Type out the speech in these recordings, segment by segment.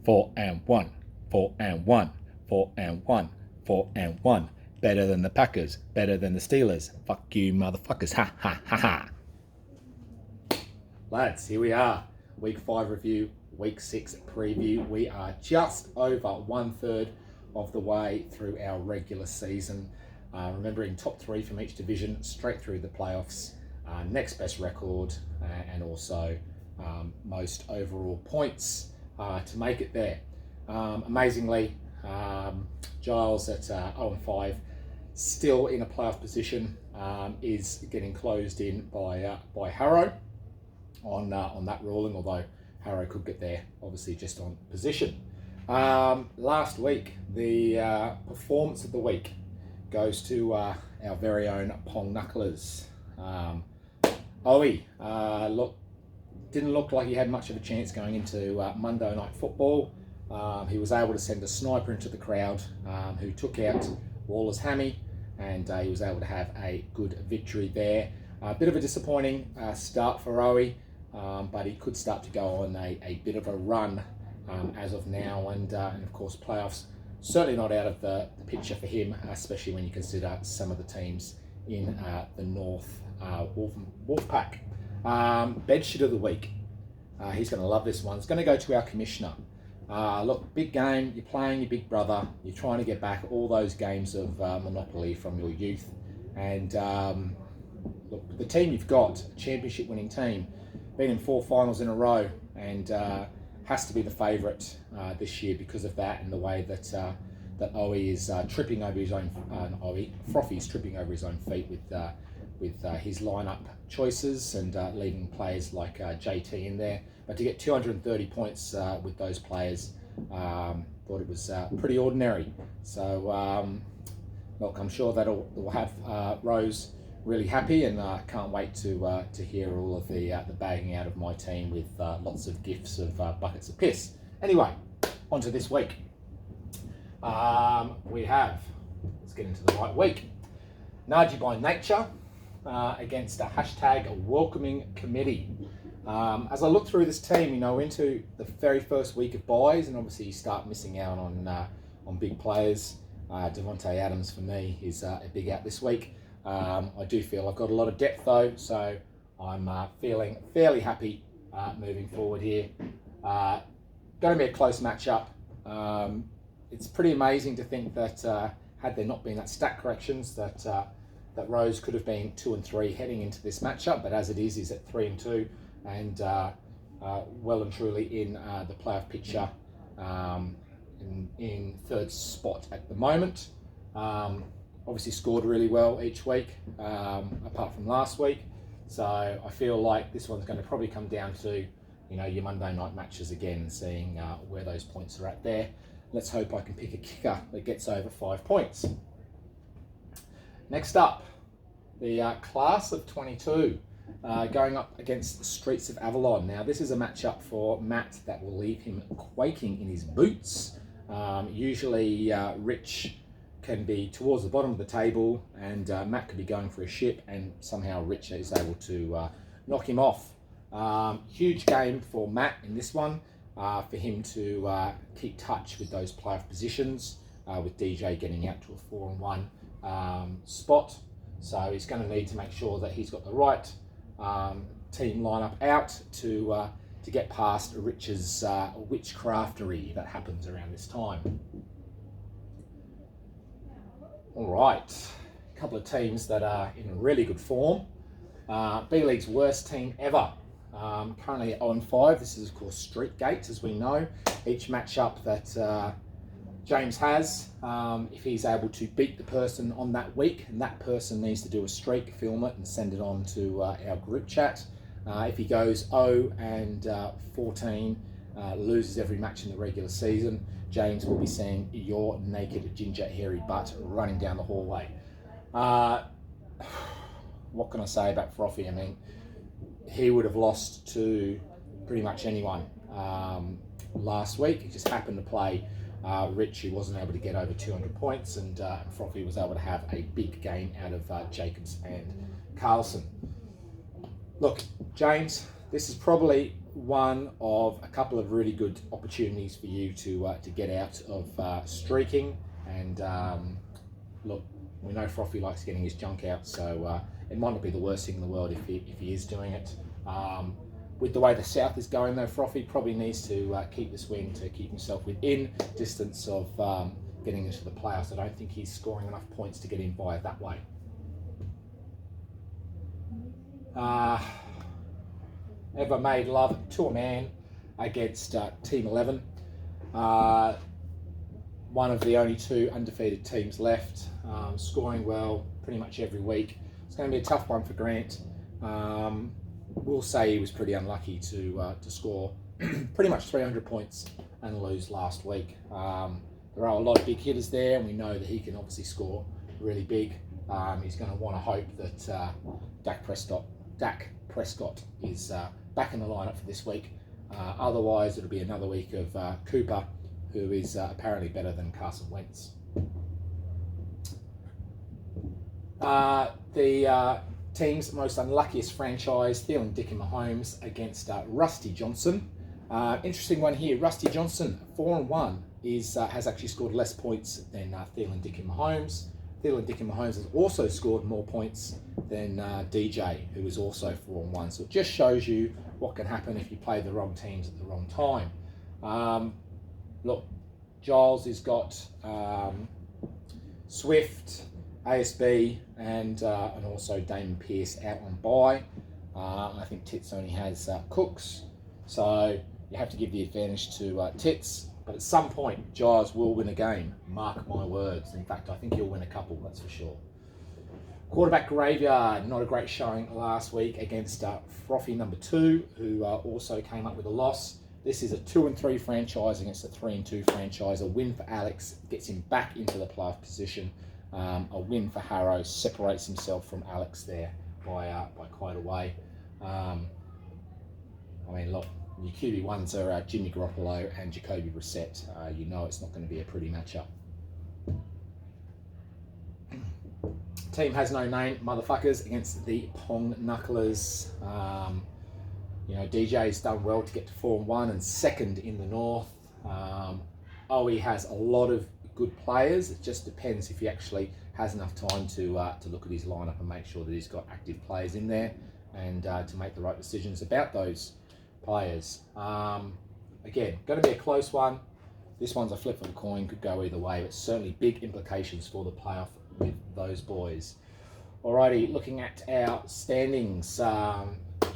4 and 1, 4 and 1, 4 and 1, 4 and 1. Better than the Packers, better than the Steelers. Fuck you, motherfuckers. Ha ha ha ha. Lads, here we are. Week 5 review, Week 6 preview. We are just over 1/3 of the way through our regular season. Remembering top 3 from each division, straight through the playoffs, next best record, and also most overall points to make it there. Amazingly, Giles at 0-5, still in a playoff position, is getting closed in by Harrow on that ruling, although Harrow could get there obviously just on position. Last week, the performance of the week goes to our very own Pong Knucklers. Owie, didn't look like he had much of a chance going into Monday Night Football. He was able to send a sniper into the crowd who took out Waller's hammy, and he was able to have a good victory there. A bit of a disappointing start for Owie, but he could start to go on a bit of a run as of now, and of course playoffs certainly not out of the picture for him, especially when you consider some of the teams in the North Wolfpack. Bedsheet of the week. He's going to love this one. It's going to go to our commissioner. Look, big game. You're playing your big brother. You're trying to get back all those games of Monopoly from your youth. And look, the team you've got, a championship winning team, been in 4 finals in a row, and has to be the favourite this year because of that and the way that Owie is tripping over his own. Frothy's tripping over his own feet with his lineup choices and leaving players like JT in there. But to get 230 points with those players, thought it was pretty ordinary. So look, I'm sure that will have Rose really happy, and can't wait to hear all of the bagging out of my team with lots of gifts of buckets of piss. Anyway, on to this week. We have, let's get into the right week, Naji by Nature against a hashtag welcoming committee. As I look through this team, into the very first week of buys, and obviously you start missing out on big players. Devontae Adams for me is a big out this week. I do feel I've got a lot of depth though, so I'm feeling fairly happy moving forward here. Going to be a close matchup. It's pretty amazing to think that had there not been that stat corrections, that Rose could have been 2-3 heading into this matchup, but as it is, he's at 3-2, and well and truly in the playoff picture, in third spot at the moment. Obviously scored really well each week, apart from last week. So I feel like this one's going to probably come down to, your Monday night matches again, seeing where those points are at there. Let's hope I can pick a kicker that gets over 5 points. Next up, the class of 22, going up against the Streets of Avalon. Now this is a matchup for Matt that will leave him quaking in his boots. Usually Rich can be towards the bottom of the table, and Matt could be going for a ship, and somehow Rich is able to knock him off. Huge game for Matt in this one, for him to keep touch with those playoff positions, with DJ getting out to a 4-1 spot. So he's going to need to make sure that he's got the right team lineup out to get past Rich's witchcraftery that happens around this time. All right, a couple of teams that are in really good form. B-League's worst team ever. Currently at 0-5. This is, of course, Street Gates, as we know. Each matchup that James has, if he's able to beat the person on that week, and that person needs to do a streak, film it, and send it on to our group chat. If he goes 0-14, loses every match in the regular season, James will be seeing your naked ginger hairy butt running down the hallway. What can I say about Frothy? I mean, he would have lost to pretty much anyone last week. He just happened to play Rich, who wasn't able to get over 200 points, and Frothy was able to have a big game out of Jacobs and Carlson. Look, James, this is probably one of a couple of really good opportunities for you to get out of streaking. And look, we know Frothy likes getting his junk out, so it might not be the worst thing in the world if he is doing it. With the way the South is going though, Frothy probably needs to keep this win to keep himself within distance of getting into the playoffs. I don't think he's scoring enough points to get in via that way. Ever made love to a man against Team 11. One of the only two undefeated teams left, scoring well pretty much every week. It's going to be a tough one for Grant. We'll say he was pretty unlucky to score pretty much 300 points and lose last week. There are a lot of big hitters there, and we know that he can obviously score really big. He's going to want to hope that Dak Prescott is back in the lineup for this week. Otherwise, it'll be another week of Cooper, who is apparently better than Carson Wentz. The team's most unluckiest franchise, Thielen, Dick, and Mahomes against Rusty Johnson. Interesting one here. Rusty Johnson, 4-1, has actually scored less points than Thielen, Dick, and Mahomes. Thielen, Dick, and Mahomes has also scored more points than DJ, who is also 4-1. So it just shows you what can happen if you play the wrong teams at the wrong time. Look, Giles has got Swift, ASB, and also Damon Pierce out on bye. I think Tits only has Cooks, so you have to give the advantage to Tits. But at some point, Giles will win a game. Mark my words. In fact, I think he'll win a couple, that's for sure. Quarterback graveyard, not a great showing last week against Frothy number 2, who also came up with a loss. This is a 2-3 franchise against a 3-2 franchise. A win for Alex gets him back into the playoff position. A win for Harrow separates himself from Alex there by quite a way. I mean, look, your QB1s are Jimmy Garoppolo and Jacoby Brissett. You know it's not going to be a pretty matchup. Team has no name, motherfuckers, against the Pong Knucklers. You know, DJ's done well to get to 4-1 and second in the North. Owie has a lot of good players. It just depends if he actually has enough time to look at his lineup and make sure that he's got active players in there and to make the right decisions about those players. Again, going to be a close one. This one's a flip of a coin, could go either way, but certainly big implications for the playoff with those boys. Alrighty, looking at our standings.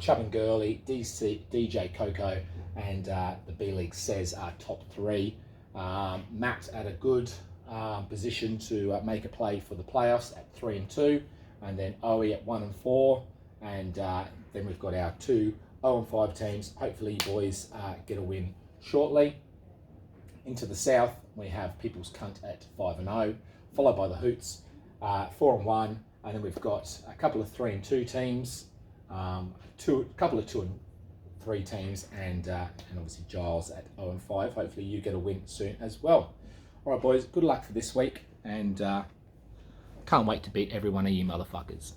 Chubb and Gurley, DJ Coco, and the B-League says are top 3. Matt at a good position to make a play for the playoffs at 3-2, and then Owie at 1-4, and then we've got our 2 0-5 teams. Hopefully you boys get a win shortly. Into the South, we have People's Cunt at 5-0, followed by the Hoots 4-1, and then we've got a couple of 3-2 teams, a couple of 2-3 teams, and obviously Giles at 0-5. Hopefully you get a win soon as well. All right, boys, good luck for this week, and can't wait to beat every one of you motherfuckers.